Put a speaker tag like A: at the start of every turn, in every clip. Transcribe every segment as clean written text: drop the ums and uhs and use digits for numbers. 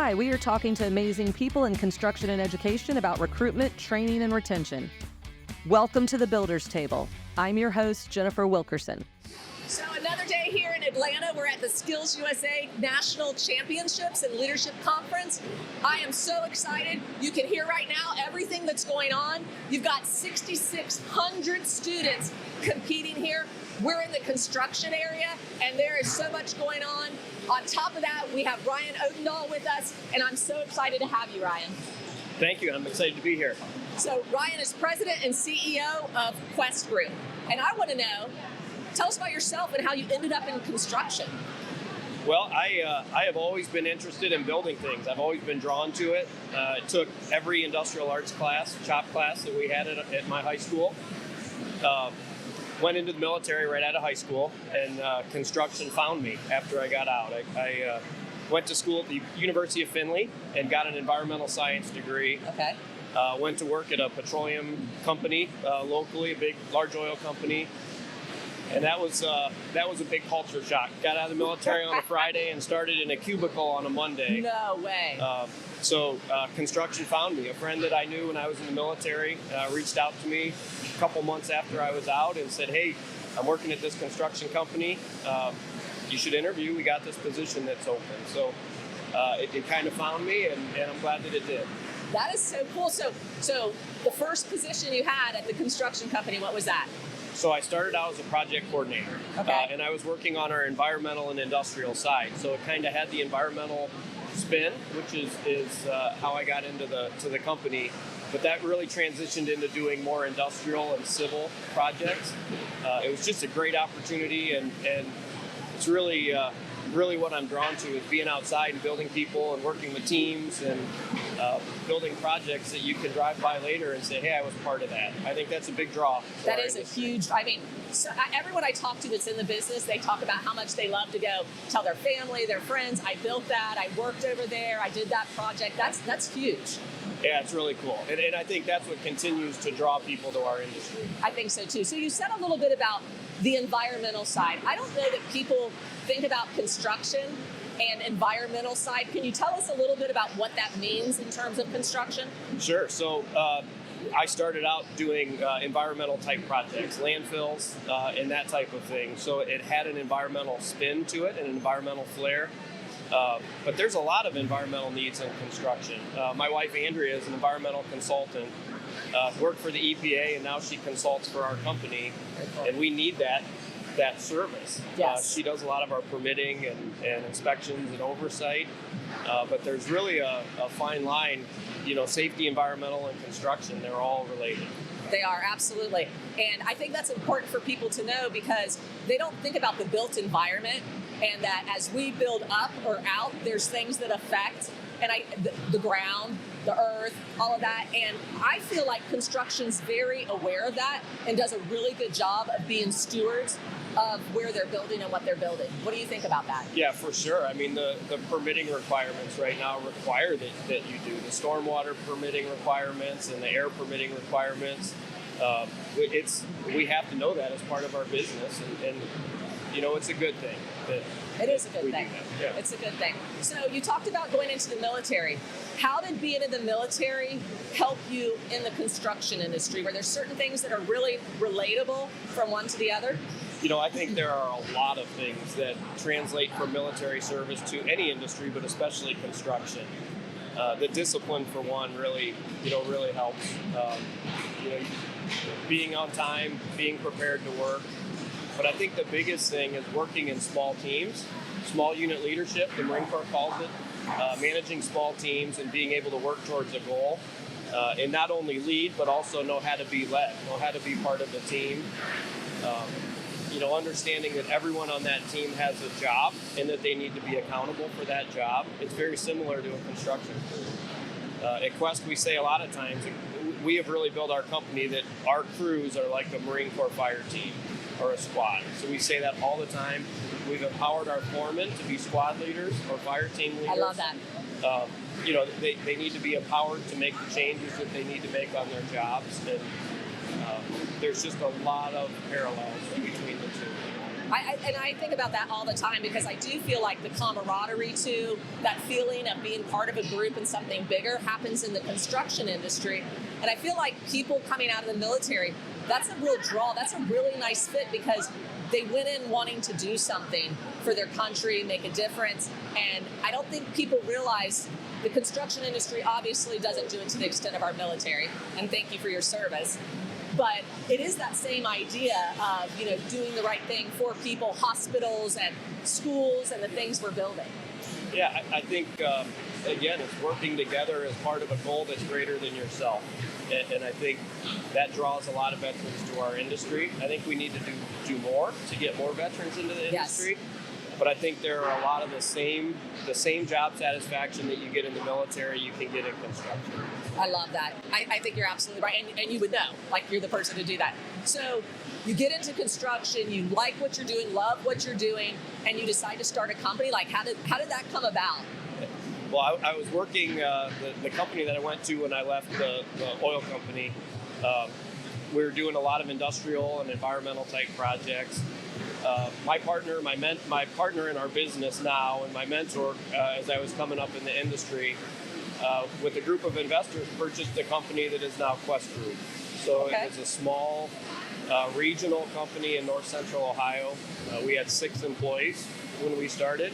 A: Hi, we are talking to amazing people in construction and education about recruitment, training, and retention. Welcome to the Builders Table. I'm your host, Jennifer Wilkerson.
B: So another day here in Atlanta, we're at the Skills USA National Championships and Leadership Conference. I am so excited. You can hear right now everything that's going on. You've got 6,600 students competing here. We're in the construction area, and there is so much going on. On top of that, we have Ryan Odendahl with us, and I'm so excited to have you, Ryan.
C: Thank you. I'm excited to be here.
B: So Ryan is president and CEO of Kwest Group, and I want to know, tell us about yourself and how you ended up in construction.
C: Well, I have always been interested in building things. I've always been drawn to it. Took every industrial arts class, shop class that we had at my high school. Went into the military right out of high school, and construction found me after I got out. I went to school at the University of Findlay and got an environmental science degree.
B: Okay.
C: Went to work at a petroleum company locally, a big, large oil company. And that was a big culture shock. Got out of the military on a Friday and started in a cubicle on a Monday.
B: No way.
C: So construction found me. A friend that I knew when I was in the military reached out to me a couple months after I was out and said, "Hey, I'm working at this construction company. You should interview. We got this position that's open." So it kind of found me, and I'm glad that it did.
B: That is so cool. So the first position you had at the construction company, what was that?
C: So I started out as a project coordinator,
B: Okay.
C: and I was working on our environmental and industrial side. So it kind of had the environmental spin, which is how I got into the company. But that really transitioned into doing more industrial and civil projects. It was just a great opportunity, and it's really what I'm drawn to is being outside and building people and working with teams and building projects that you can drive by later and say, "Hey, I was part of that." I think that's a big draw.
B: That is a huge, everyone I talk to that's in the business, they talk about how much they love to go tell their family, their friends, "I built that, I worked over there, I did that project." That's huge.
C: Yeah, it's really cool. And I think that's what continues to draw people to our industry.
B: I think so too. So you said a little bit about the environmental side. I don't know that people think about construction and environmental side. Can you tell us a little bit about what that means in terms of construction?
C: Sure. So I started out doing environmental type projects, landfills, and that type of thing. So it had an environmental spin to it, an environmental flair. But there's a lot of environmental needs in construction. My wife, Andrea, is an environmental consultant, worked for the EPA, and now she consults for our company. And we need that service.
B: Yes.
C: She does a lot of our permitting and inspections and oversight. But there's really a fine line, safety, environmental, and construction. They're all related.
B: They are, absolutely. And I think that's important for people to know because they don't think about the built environment and that as we build up or out, there's things that affect the ground, the earth, all of that. And I feel like construction's very aware of that and does a really good job of being stewards of where they're building and what they're building. What do you think about that?
C: Yeah, for sure. I mean, the permitting requirements right now require that you do the stormwater permitting requirements and the air permitting requirements. We have to know that as part of our business, and it's a good thing.
B: It is a good thing.
C: Yeah.
B: It's a good thing. So you talked about going into the military. How did being in the military help you in the construction industry? Were there certain things that are really relatable from one to the other?
C: I think there are a lot of things that translate from military service to any industry, but especially construction. The discipline, for one, really helps. Being on time, being prepared to work. But I think the biggest thing is working in small teams, small unit leadership, the Marine Corps calls it, managing small teams and being able to work towards a goal. And not only lead, but also know how to be led, know how to be part of the team. Understanding that everyone on that team has a job and that they need to be accountable for that job. It's very similar to a construction crew. At Quest, we say a lot of times, we have really built our company that our crews are like a Marine Corps fire team or a squad. So we say that all the time. We've empowered our foremen to be squad leaders or fire team leaders.
B: I love that.
C: They need to be empowered to make the changes that they need to make on their jobs. And there's just a lot of parallels between the two.
B: I think about that all the time because I do feel like the camaraderie too, that feeling of being part of a group and something bigger happens in the construction industry. And I feel like people coming out of the military, that's a real draw. That's a really nice fit because they went in wanting to do something for their country, make a difference. And I don't think people realize the construction industry obviously doesn't do it to the extent of our military. And thank you for your service. But it is that same idea of, doing the right thing for people, hospitals and schools and the things we're building.
C: Yeah, I think, again, it's working together as part of a goal that's greater than yourself. And I think that draws a lot of veterans to our industry. I think we need to do more to get more veterans into the industry. Yes. But I think there are a lot of the same job satisfaction that you get in the military, you can get in construction.
B: I love that. I think you're absolutely right. And you would know, like you're the person to do that. So you get into construction, you like what you're doing, love what you're doing, and you decide to start a company. Like how did that come about?
C: Well, I was working, the company that I went to when I left the oil company, we were doing a lot of industrial and environmental type projects. My partner in our business now, and my mentor as I was coming up in the industry, with a group of investors, purchased a company that is now Kwest Group. So It was a small regional company in north central Ohio. We had 6 employees when we started,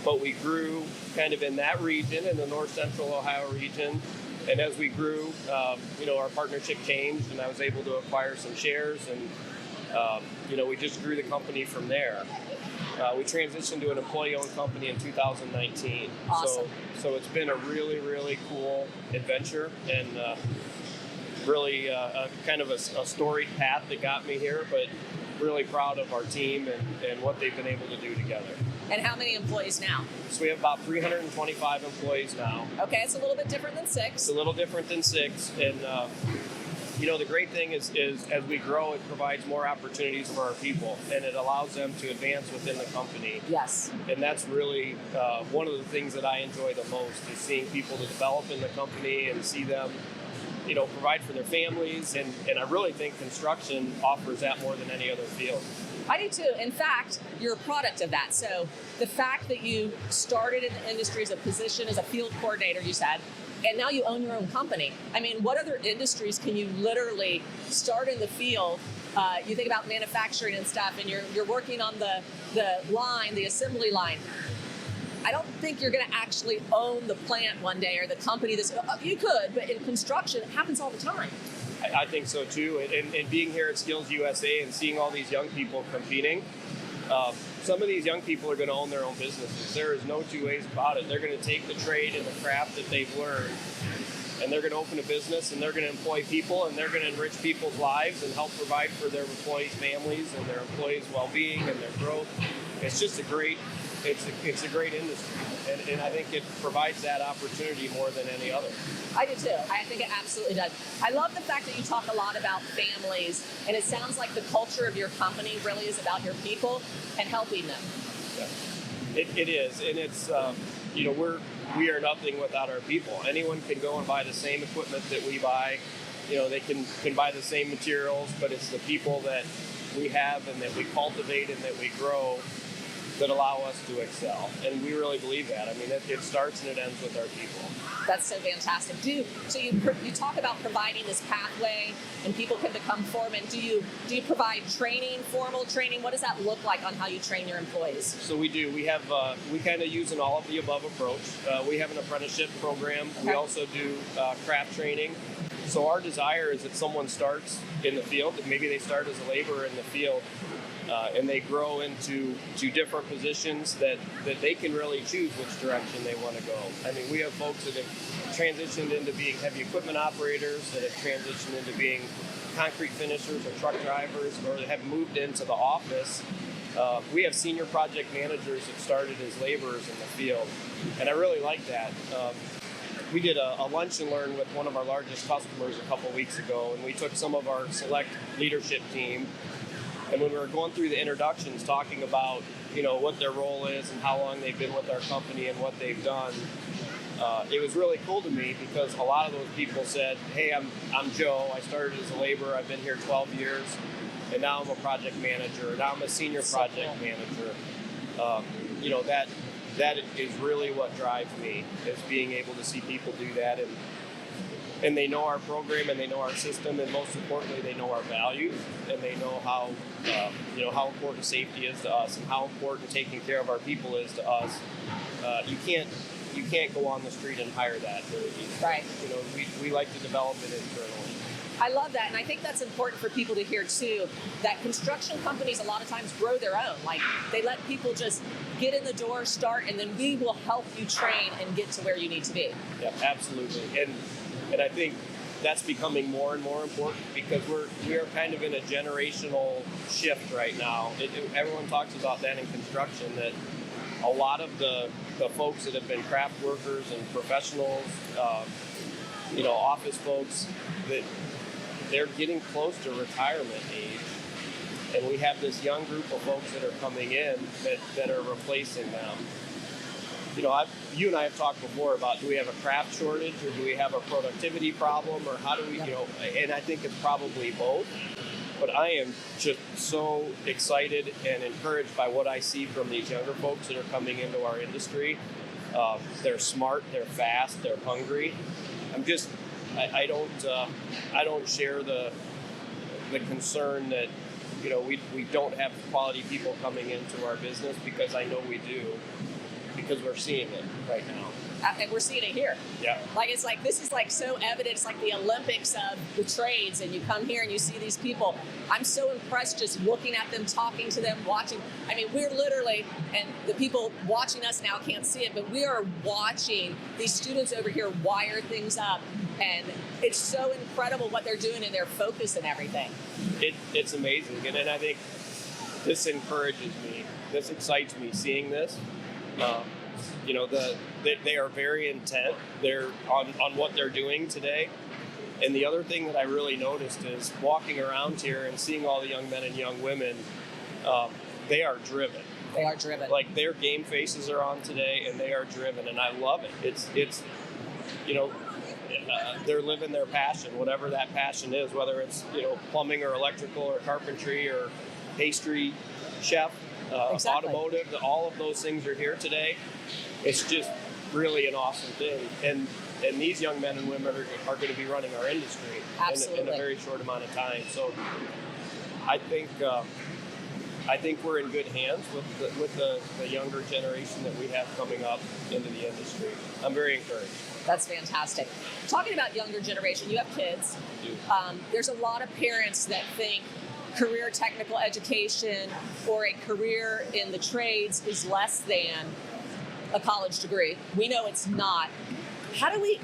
C: but we grew kind of in that region, in the north central Ohio region. And as we grew, our partnership changed, and I was able to acquire some shares, and we just grew the company from there. We transitioned to an employee-owned company in 2019.
B: Awesome.
C: So it's been a really, really cool adventure, and really kind of a storied path that got me here, but really proud of our team and what they've been able to do together.
B: And how many employees now?
C: So we have about 325 employees now.
B: Okay, it's a little bit different than 6.
C: It's a little different than 6, and the great thing is as we grow, it provides more opportunities for our people, and it allows them to advance within the company.
B: Yes.
C: And that's really one of the things that I enjoy the most, is seeing people to develop in the company and see them, provide for their families. And I really think construction offers that more than any other field.
B: I do too. In fact, you're a product of that. So the fact that you started in the industry as a position as a field coordinator, you said, and now you own your own company. I mean, what other industries can you literally start in the field? You think about manufacturing and stuff, and you're working on the line, the assembly line. I don't think you're going to actually own the plant one day or the company. You could, but in construction, it happens all the time.
C: I think so too. And being here at Skills USA and seeing all these young people competing, some of these young people are going to own their own businesses. There is no two ways about it. They're going to take the trade and the craft that they've learned, and they're going to open a business, and they're going to employ people, and they're going to enrich people's lives and help provide for their employees' families and their employees' well-being and their growth. It's just a great industry, and I think it provides that opportunity more than any other.
B: I do too. I think it absolutely does. I love the fact that you talk a lot about families, and it sounds like the culture of your company really is about your people and helping them.
C: Yeah. It is, and it's we are nothing without our people. Anyone can go and buy the same equipment that we buy. They can buy the same materials, but it's the people that we have and that we cultivate and that we grow that allow us to excel. And we really believe that. I mean, it starts and it ends with our people.
B: That's so fantastic. So you talk about providing this pathway and people can become foremen. Do you provide training, formal training? What does that look like on how you train your employees?
C: So we do. We have we kind of use an all of the above approach. We have an apprenticeship program. Okay. We also do craft training. So our desire is that someone starts in the field, that maybe they start as a laborer in the field, and they grow into different positions that they can really choose which direction they want to go. I mean, we have folks that have transitioned into being heavy equipment operators, that have transitioned into being concrete finishers or truck drivers, or that have moved into the office. We have senior project managers that started as laborers in the field, and I really like that. We did a lunch and learn with one of our largest customers a couple weeks ago, and we took some of our select leadership team. And when we were going through the introductions, talking about what their role is and how long they've been with our company and what they've done, it was really cool to me because a lot of those people said, "Hey, I'm Joe. I started as a laborer. I've been here 12 years, and now I'm a project manager, now I'm a senior project manager. That is really what drives me, is being able to see people do that, and they know our program, and they know our system, and most importantly, they know our values, and they know how important safety is to us, and how important taking care of our people is to us. You can't go on the street and hire that very easily.
B: Right.
C: We like to develop it internally.
B: I love that, and I think that's important for people to hear too, that construction companies a lot of times grow their own. Like, they let people just get in the door, start, and then we will help you train and get to where you need to be.
C: Yeah, absolutely. And I think that's becoming more and more important, because we are kind of in a generational shift right now. Everyone talks about that in construction, that a lot of the folks that have been craft workers and professionals, office folks, that they're getting close to retirement age, and we have this young group of folks that are coming in that are replacing them. You and I have talked before about, do we have a craft shortage, or do we have a productivity problem, or how do we, and I think it's probably both. But I am just so excited and encouraged by what I see from these younger folks that are coming into our industry. They're smart, they're fast, they're hungry. I don't share the concern that we don't have quality people coming into our business, because I know we do, because we're seeing it right now.
B: And we're seeing it here.
C: Yeah.
B: This is so evident. It's like the Olympics of the trades, and you come here and you see these people. I'm so impressed just looking at them, talking to them, watching. I mean, we're literally, and the people watching us now can't see it, but we are watching these students over here wire things up, and it's so incredible what they're doing and their focus and everything.
C: It's amazing, and I think this encourages me. This excites me, seeing this. They are very intent. They're on what they're doing today. And the other thing that I really noticed is walking around here and seeing all the young men and young women, they are driven.
B: They are driven.
C: Like, their game faces are on today, and they are driven, and I love it. It's they're living their passion, whatever that passion is, whether it's plumbing or electrical or carpentry or pastry, chef.
B: Exactly.
C: Automotive, all of those things are here today. It's just really an awesome thing. And these young men and women are going to be running our industry in a very short amount of time. So I think we're in good hands with the younger generation that we have coming up into the industry. I'm very encouraged.
B: That's fantastic. Talking about younger generation, you have kids.
C: I do.
B: There's a lot of parents that think career technical education or a career in the trades is less than a college degree. We know it's not. How do we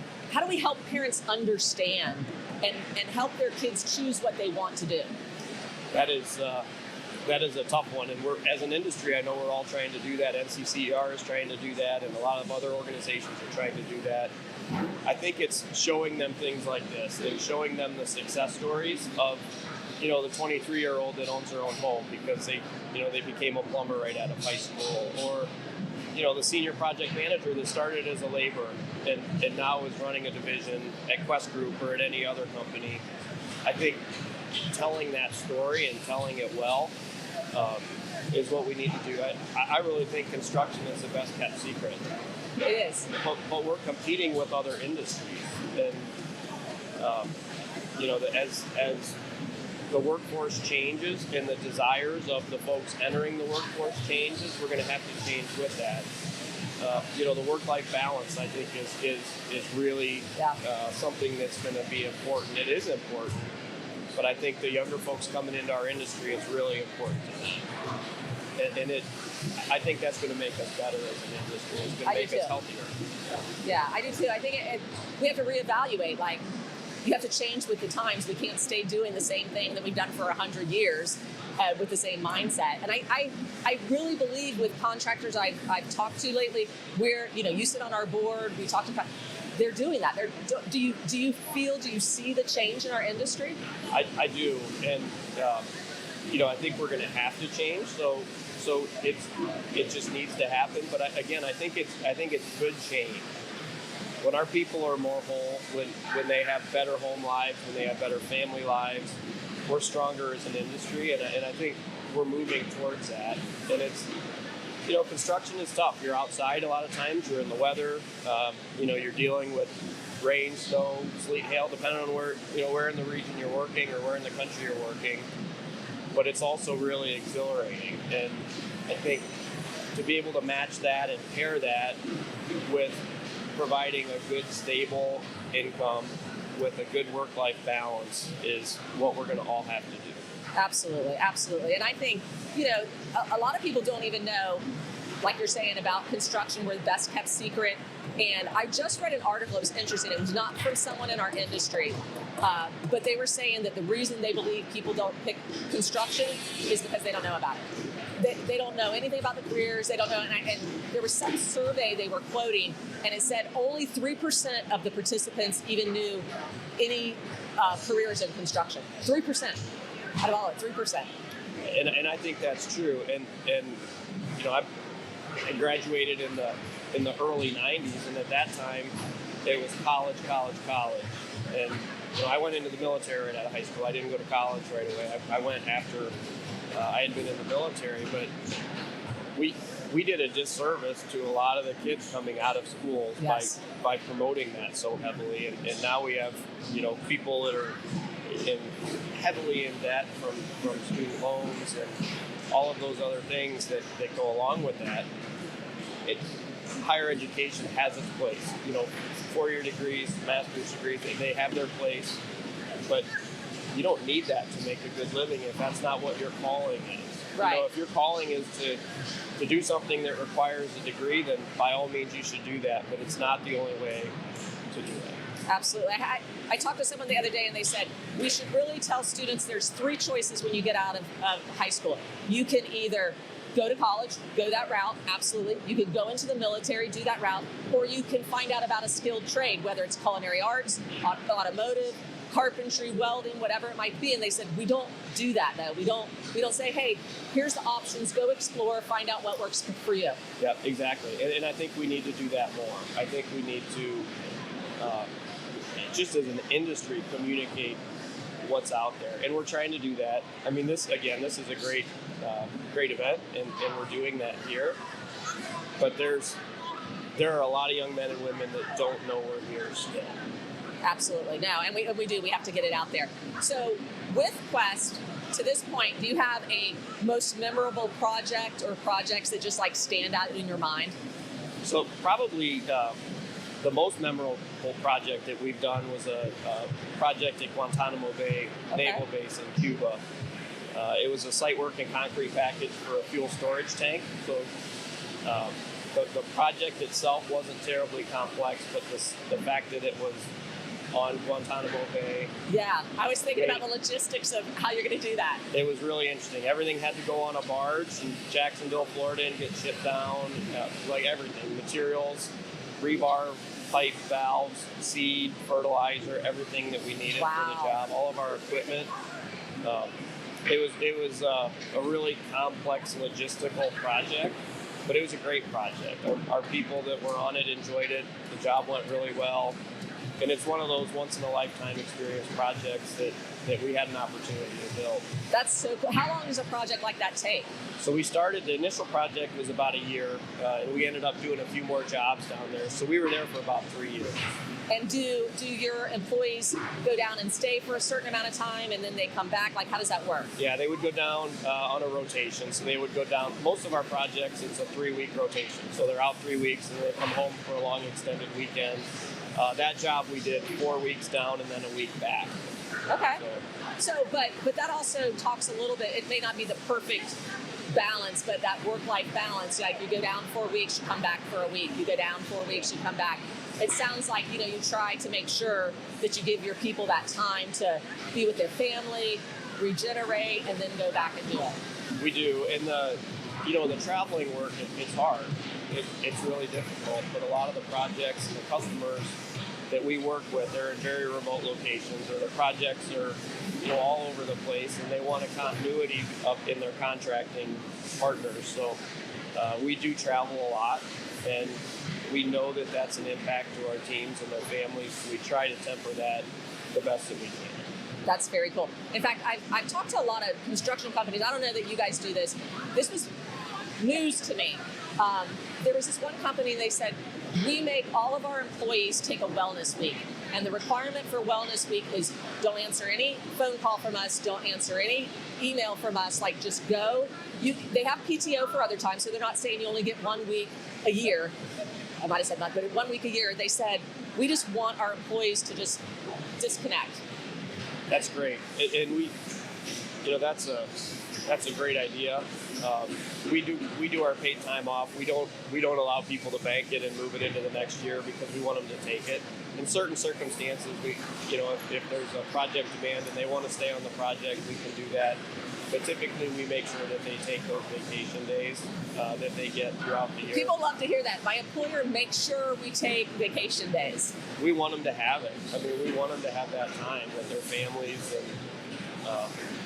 B: help parents understand and help their kids choose what they want to do?
C: That is a tough one, and as an industry, I know we're all trying to do that. NCCER is trying to do that, and a lot of other organizations are trying to do that. I think it's showing them things like this, and showing them the success stories of the 23-year-old that owns their own home because they became a plumber right out of high school, or the senior project manager that started as a laborer and now is running a division at Kwest Group or at any other company. I think telling that story and telling it well is what we need to do. I really think construction is the best kept secret.
B: It is.
C: But we're competing with other industries, and as the workforce changes and the desires of the folks entering the workforce changes, we're going to have to change with that. The work-life balance, I think, is really something that's going to be important. It is important, but I think the younger folks coming into our industry is really important to them. And I think that's going to make us better as an industry. It's going to make us healthier.
B: Yeah, I do too. I think we have to reevaluate. Like, you have to change with the times. We can't stay doing the same thing that we've done for 100 years with the same mindset. And I really believe with contractors I've talked to lately, where you sit on our board, we talk to, they're doing that. Do you see the change in our industry?
C: I do, and I think we're going to have to change. So it just needs to happen. But I think it's good change. When our people are more whole, when they have better home lives, when they have better family lives, we're stronger as an industry, and I think we're moving towards that. And it's, construction is tough. You're outside a lot of times. You're in the weather. You're dealing with rain, snow, sleet, hail, depending on where in the region you're working or where in the country you're working. But it's also really exhilarating. And I think to be able to match that and pair that with providing a good, stable income with a good work-life balance is what we're going to all have to do.
B: Absolutely, absolutely. And I think, a lot of people don't even know, like you're saying, about construction. We're the best kept secret. And I just read an article, it was interesting. It was not from someone in our industry, but they were saying that the reason they believe people don't pick construction is because they don't know about it. They don't know anything about the careers. They don't know. And there was some survey they were quoting, and it said only 3% of the participants even knew any careers in construction. 3%. Out of all, 3%.
C: And I think that's true. And I graduated in the early 90s, and at that time it was college. And I went into the military right out of high school. I didn't go to college right away. I went after I had been in the military, but we did a disservice to a lot of the kids coming out of schools. Yes. by promoting that so heavily, and now we have people that are heavily in debt from student loans and all of those other things that go along with that. Higher education has its place. 4-year degrees, master's degrees, they have their place, but you don't need that to make a good living if that's not what your calling is.
B: Right.
C: If your calling is to do something that requires a degree, then by all means you should do that, but it's not the only way to do that.
B: Absolutely. I talked to someone the other day, and they said we should really tell students there's 3 choices when you get out of high school. You can either go to college, go that route, absolutely. You could go into the military, do that route, or you can find out about a skilled trade, whether it's culinary arts, automotive, carpentry, welding, whatever it might be. And they said, we don't do that though. We don't say, hey, here's the options, go explore, find out what works for you.
C: Yeah, exactly. And I think we need to do that more. I think we need to, just as an industry, communicate what's out there. And we're trying to do that. I mean, this is a great event, and we're doing that here. But there are a lot of young men and women that don't know we're here still.
B: Absolutely. No, and we have to get it out there. So with Kwest, to this point, do you have a most memorable project or projects that just stand out in your mind?
C: So probably the most memorable project that we've done was a project at Guantanamo Bay Naval Base in Cuba. It was a site work and concrete package for a fuel storage tank. So the project itself wasn't terribly complex, but the fact that it was on Guantanamo Bay.
B: Yeah, I was thinking about the logistics of how you're going to do that.
C: It was really interesting. Everything had to go on a barge in Jacksonville, Florida, and get shipped down, everything. Materials, rebar, pipe, valves, seed, fertilizer, everything that we needed for the job, all of our equipment. It was a really complex logistical project, but it was a great project. Our people that were on it enjoyed it. The job went really well. And it's one of those once-in-a-lifetime experience projects that we had an opportunity to build.
B: That's so cool. How long does a project like that take?
C: So the initial project was about a year, and we ended up doing a few more jobs down there. So we were there for about 3 years.
B: And do your employees go down and stay for a certain amount of time, and then they come back? How does that work?
C: Yeah, they would go down on a rotation. So they would go down. Most of our projects, it's a 3-week rotation. So they're out 3 weeks, and they come home for a long extended weekend. That job we did 4 weeks down and then a week back.
B: Okay. But that also talks a little bit. It may not be the perfect balance, but that work-life balance. You go down 4 weeks, you come back for a week. You go down 4 weeks, you come back. It sounds like you try to make sure that you give your people that time to be with their family, regenerate, and then go back and do it.
C: We do, and the traveling work, it's hard. It's really difficult, but a lot of the projects and the customers that we work with, they're in very remote locations, or the projects are all over the place, and they want a continuity up in their contracting partners. So we do travel a lot, and we know that that's an impact to our teams and their families. We try to temper that the best that we can.
B: That's very cool. In fact, I've talked to a lot of construction companies. I don't know that you guys do this. This was news to me. There was this one company, they said, we make all of our employees take a wellness week. And the requirement for wellness week is don't answer any phone call from us, don't answer any email from us, like just go. They have PTO for other times, so they're not saying you only get 1 week a year. I might have said that, but 1 week a year, they said, we just want our employees to just disconnect.
C: That's great. And we, that's a great idea. We do our paid time off. We don't allow people to bank it and move it into the next year because we want them to take it. In certain circumstances, if there's a project demand and they want to stay on the project, we can do that. But typically, we make sure that they take those vacation days that they get throughout the year.
B: People love to hear that. My employer makes sure we take vacation days.
C: We want them to have it. I mean, we want them to have that time with their families. And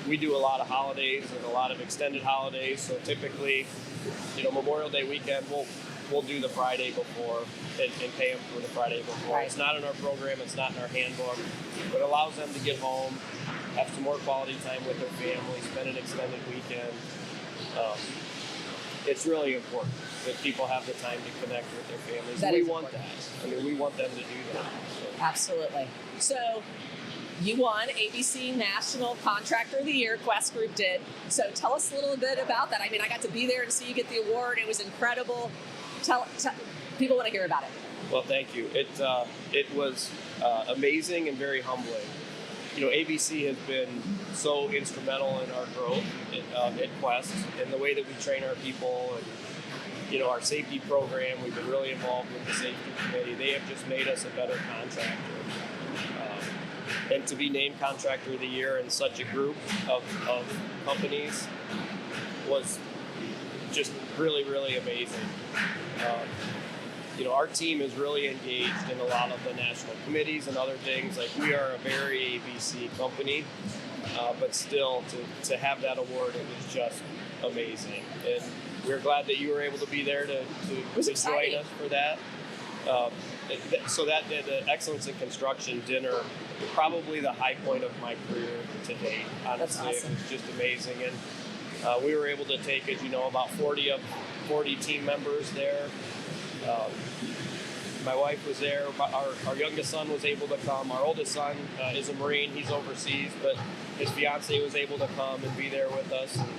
C: we do a lot of holidays and a lot of extended holidays. So typically, Memorial Day weekend, we'll do the Friday before and pay them for the Friday before.
B: Right.
C: It's not in our program. It's not in our handbook. But it allows them to get home, have some more quality time with their family, spend an extended weekend. It's really important that people have the time to connect with their families. We want that. I mean, we want them to do that. So.
B: Absolutely. So you won ABC National Contractor of the Year, Kwest Group did. So tell us a little bit about that. I mean, I got to be there and see you get the award. It was incredible. Tell people want to hear about it.
C: Well, thank you. It was amazing and very humbling. ABC has been so instrumental in our growth at Kwest and the way that we train our people and, our safety program. We've been really involved with the safety committee. They have just made us a better contractor. And to be named Contractor of the Year in such a group of companies was just really, really amazing. Our team is really engaged in a lot of the national committees and other things. Like, we are a very ABC company, but still to have that award, it was just amazing. And we're glad that you were able to be there to join us for that. So that the Excellence in Construction dinner, probably the high point of my career to date. Honestly,
B: That's awesome.
C: It was just amazing. And we were able to take, as you know, about 40 team members there. My wife was there. Our youngest son was able to come. Our oldest son is a Marine. He's overseas, but his fiance was able to come and be there with us. And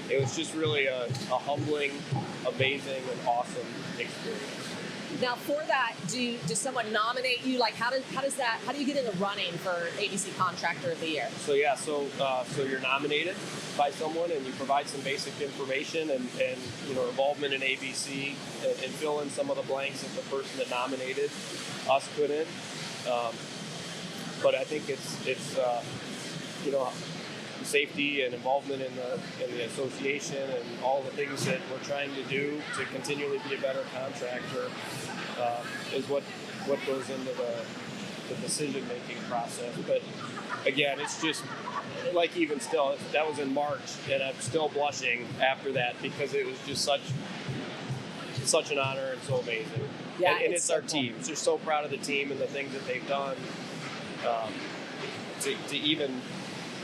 C: it was just really a humbling, amazing, and awesome experience.
B: Now, for that, does someone nominate you? Like, how do you get in the running for ABC Contractor of the Year?
C: So you're nominated by someone, and you provide some basic information and involvement in ABC, and fill in some of the blanks that the person that nominated us couldn't. But I think it's safety and involvement in the association and all the things that we're trying to do to continually be a better contractor is what goes into the decision-making process. But again, it's just like, even still, that was in March, and I'm still blushing after that because it was just such an honor and so amazing.
B: Yeah,
C: and it's our team. So we're so proud of the team and the things that they've done to even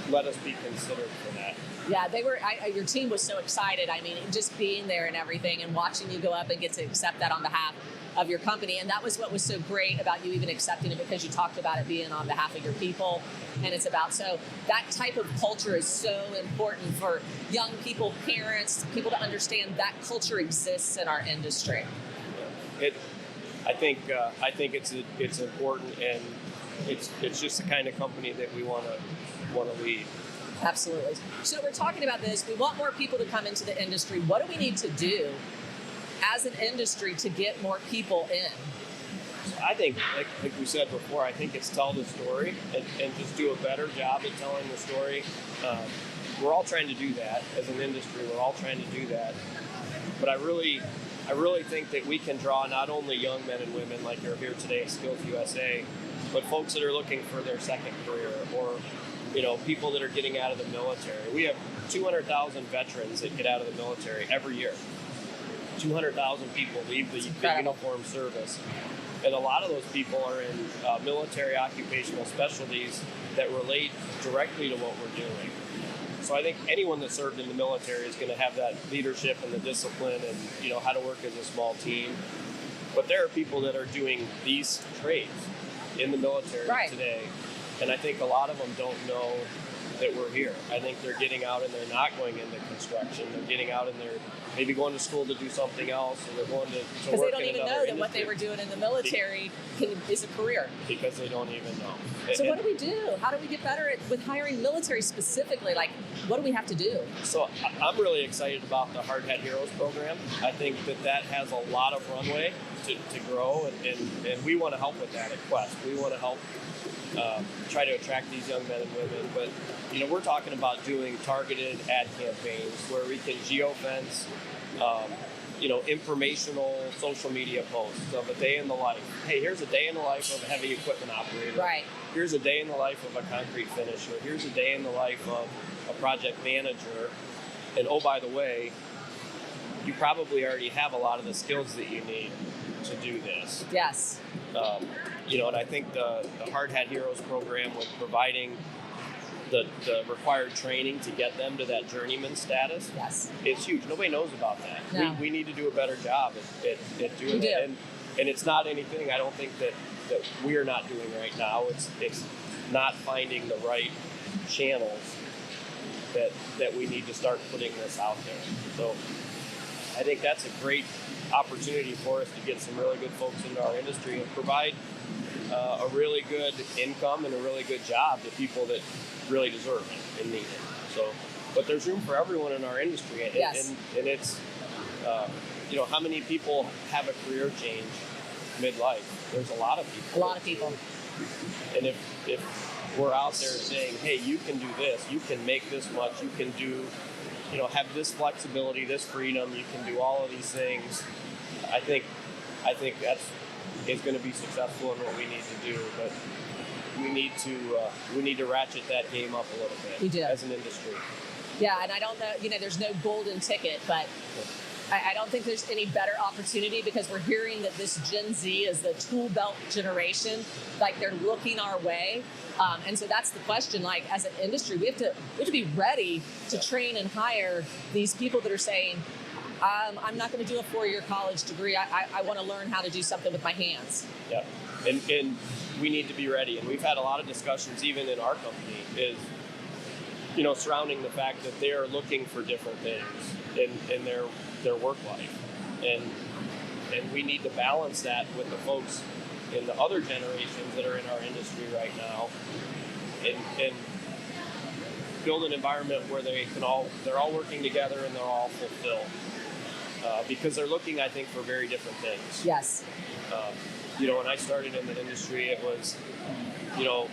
C: let us be considered for that.
B: Yeah, they were. Your team was so excited. I mean, just being there and everything, and watching you go up and get to accept that on behalf of your company. And that was what was so great about you even accepting it, because you talked about it being on behalf of your people, and it's about, so that type of culture is so important for young people, parents, people to understand that culture exists in our industry.
C: I think it's important, and it's just the kind of company that we want to lead.
B: Absolutely. So we're talking about this. We want more people to come into the industry. What do we need to do as an industry to get more people in?
C: I think, like we said before, I think it's tell the story and just do a better job at telling the story. We're all trying to do that as an industry. We're all trying to do that. But I really think that we can draw not only young men and women like you're here today at Skills USA, but folks that are looking for their second career, or people that are getting out of the military. We have 200,000 veterans that get out of the military every year. 200,000 people leave the uniform service. And a lot of those people are in military occupational specialties that relate directly to what we're doing. So I think anyone that served in the military is going to have that leadership and the discipline and, you know, how to work as a small team. But there are people that are doing these trades in the military today. And I think a lot of them don't know that we're here. I think they're getting out and they're not going into construction. They're getting out and they're maybe going to school to do something else, or they're going to work
B: because they don't
C: in
B: even
C: another
B: know that
C: industry.
B: what they were doing in the military is a career.
C: Because they don't even know.
B: So what do we do? How do we get better with hiring military specifically? Like, what do we have to do?
C: So I'm really excited about the Hard Hat Heroes program. I think that has a lot of runway to grow, and we want to help with that at Quest. We want to help try to attract these young men and women. But, you know, we're talking about doing targeted ad campaigns where we can geofence, you know, informational social media posts of a day in the life. Hey, here's a day in the life of a heavy equipment operator.
B: Right.
C: Here's a day in the life of a concrete finisher. Here's a day in the life of a project manager. And oh, by the way, you probably already have a lot of the skills that you need to do this.
B: Yes.
C: You know, and I think the Hard Hat Heroes program, with providing the required training to get them to that journeyman status, it's huge. Nobody knows about that.
B: No.
C: We need to do a better job at doing that. And it's not anything I don't think that we're not doing right now. It's not finding the right channels that we need to start putting this out there. So I think that's a great opportunity for us to get some really good folks into our industry and provide a really good income and a really good job to people that really deserve it and need it. So, but there's room for everyone in our industry, and it's you know, how many people have a career change midlife? There's a lot of people.
B: A lot of people.
C: And if we're out there saying, hey, you can do this, you can make this much, you can do, you know, have this flexibility, this freedom, you can do all of these things, I think that's is going to be successful in what we need to do. But we need to ratchet that game up a little bit.
B: We do.
C: As an industry.
B: Yeah, and I don't know, you know, there's no golden ticket, but I don't think there's any better opportunity, because we're hearing that this Gen Z is the tool belt generation. Like, they're looking our way. And so that's the question. Like, as an industry, we have to be ready to train and hire these people that are saying, I'm not going to do a 4-year college degree. I want to learn how to do something with my hands.
C: Yeah, and we need to be ready. And we've had a lot of discussions, even in our company, is, you know, surrounding the fact that they are looking for different things in their work life, and we need to balance that with the folks in the other generations that are in our industry right now, and build an environment where they're all working together and they're all fulfilled. Because they're looking, I think, for very different things.
B: Yes.
C: You know, when I started in the industry, it was, you know,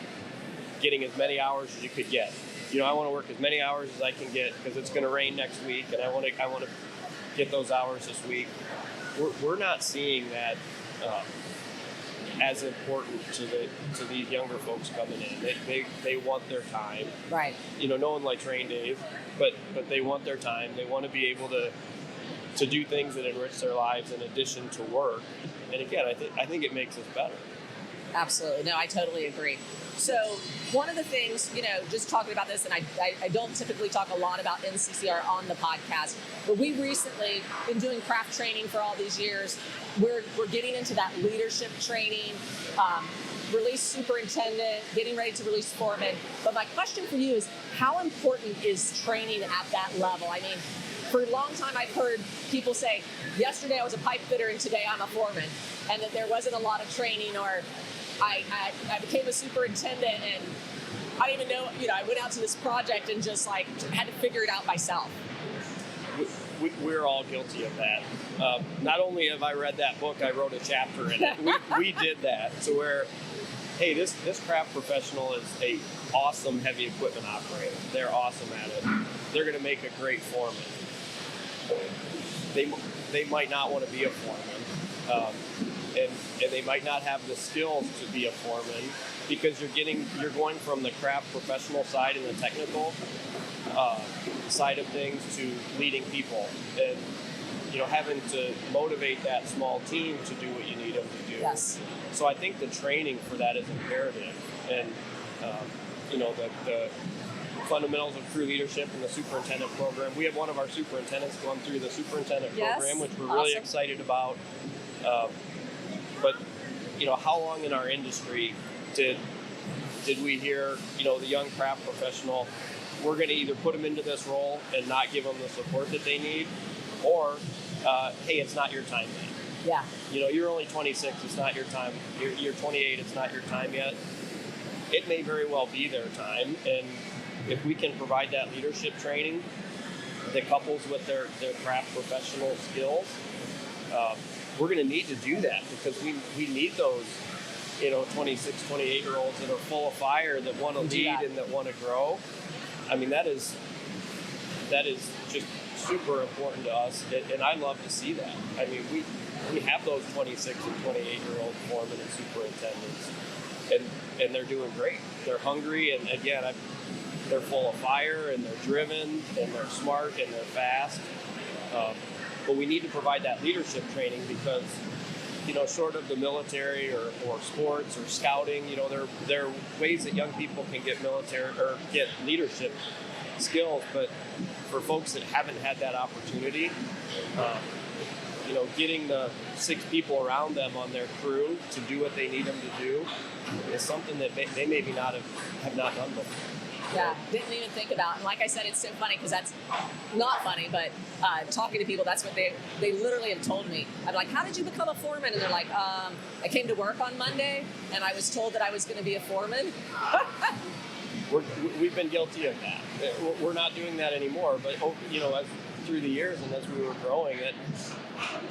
C: getting as many hours as you could get. You know, I want to work as many hours as I can get because it's going to rain next week, and I want to get those hours this week. We're not seeing that as important to these younger folks coming in. They want their time.
B: Right.
C: You know, no one likes rain days, but they want their time. They want to be able to do things that enrich their lives in addition to work. And again, I think it makes us better.
B: Absolutely. No, I totally agree. So one of the things, you know, just talking about this, and I don't typically talk a lot about NCCER on the podcast, but we recently been doing craft training for all these years. We're getting into that leadership training, release superintendent, getting ready to release foreman. But my question for you is, how important is training at that level? I mean, for a long time, I've heard people say, yesterday I was a pipe fitter and today I'm a foreman, and that there wasn't a lot of training, or I became a superintendent and I didn't even know, you know, I went out to this project and just like had to figure it out myself.
C: We're all guilty of that. Not only have I read that book, I wrote a chapter in it. We did that. So where, hey, this craft professional is a awesome heavy equipment operator. They're awesome at it. They're going to make a great foreman. They might not want to be a foreman, and they might not have the skills to be a foreman, because you're going from the craft professional side and the technical side of things to leading people, and, you know, having to motivate that small team to do what you need them to do.
B: Yes.
C: So I think the training for that is imperative. And, the fundamentals of crew leadership and the superintendent program. We have one of our superintendents going through the superintendent program, which we're really excited about. But how long in our industry did we hear, the young craft professional, we're going to either put them into this role and not give them the support that they need, or, hey, it's not your time yet.
B: Yeah.
C: You're only 26, it's not your time. You're 28, it's not your time yet. It may very well be their time, and if we can provide that leadership training that couples with their craft professional skills, we're going to need to do that, because we need those 26, 28-year-olds that are full of fire, that want to lead and that want to grow. I mean, that is just super important to us, and I love to see that. I mean, we have those 26 and 28-year-old foremen and superintendents, and they're doing great. They're hungry, and again, they're full of fire, and they're driven, and they're smart, and they're fast. But we need to provide that leadership training, because short of the military or sports or scouting, there are ways that young people can get military or get leadership skills. But for folks that haven't had that opportunity, getting the 6 people around them on their crew to do what they need them to do is something that they maybe have not done before.
B: Yeah, didn't even think about. And like I said, it's so funny, because that's not funny, but talking to people, that's what they literally have told me. I'm like, how did you become a foreman? And they're like, I came to work on Monday, and I was told that I was going to be a foreman.
C: We've been guilty of that. We're not doing that anymore, but as through the years and as we were growing,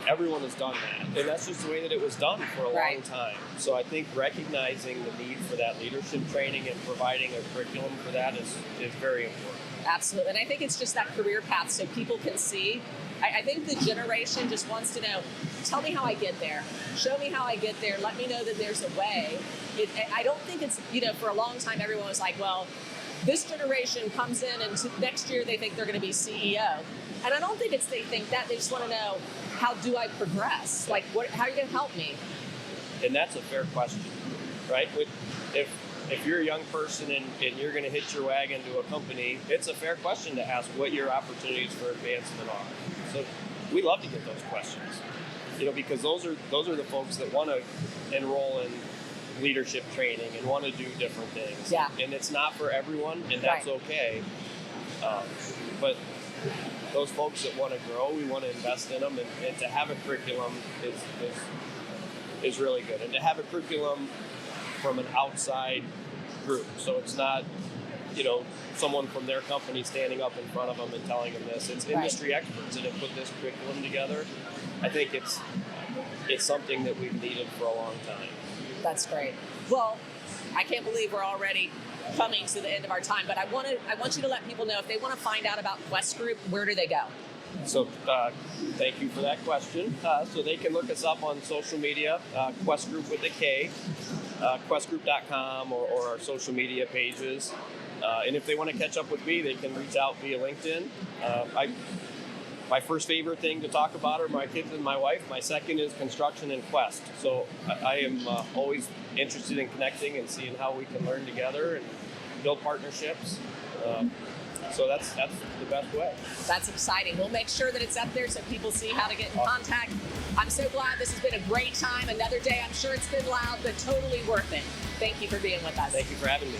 C: everyone has done that, and that's just the way that it was done for a long time. So I think recognizing the need for that leadership training and providing a curriculum for that is very important.
B: Absolutely, and I think it's just that career path, so people can see. I think the generation just wants to know, tell me how I get there. Show me how I get there. Let me know that there's a way. I don't think it's, for a long time everyone was like, well, this generation comes in and next year they think they're going to be CEO. And I don't think they think that. They just want to know, how do I progress? Like, how are you going to help me?
C: And that's a fair question, right? If you're a young person and you're going to hitch your wagon to a company, it's a fair question to ask what your opportunities for advancement are. So we love to get those questions, because those are the folks that want to enroll in leadership training and want to do different things.
B: Yeah.
C: And it's not for everyone, and that's okay. But those folks that want to grow, we want to invest in them, and to have a curriculum is really good. And to have a curriculum from an outside group, so it's not, someone from their company standing up in front of them and telling them this. It's industry experts that have put this curriculum together. I think it's something that we've needed for a long time.
B: That's great. Well, I can't believe we're already coming to the end of our time, but I want you to let people know, if they want to find out about Kwest Group, where do they go?
C: So thank you for that question. So they can look us up on social media, Kwest Group with a K, questgroup.com, or our social media pages. And if they want to catch up with me, they can reach out via LinkedIn. My first favorite thing to talk about are my kids and my wife. My second is construction and Quest. So I am always interested in connecting and seeing how we can learn together and build partnerships. So that's the best way.
B: That's exciting. We'll make sure that it's up there so people see how to get in contact. I'm so glad this has been a great time. Another day, I'm sure it's been loud, but totally worth it. Thank you for being with us.
C: Thank you for having me.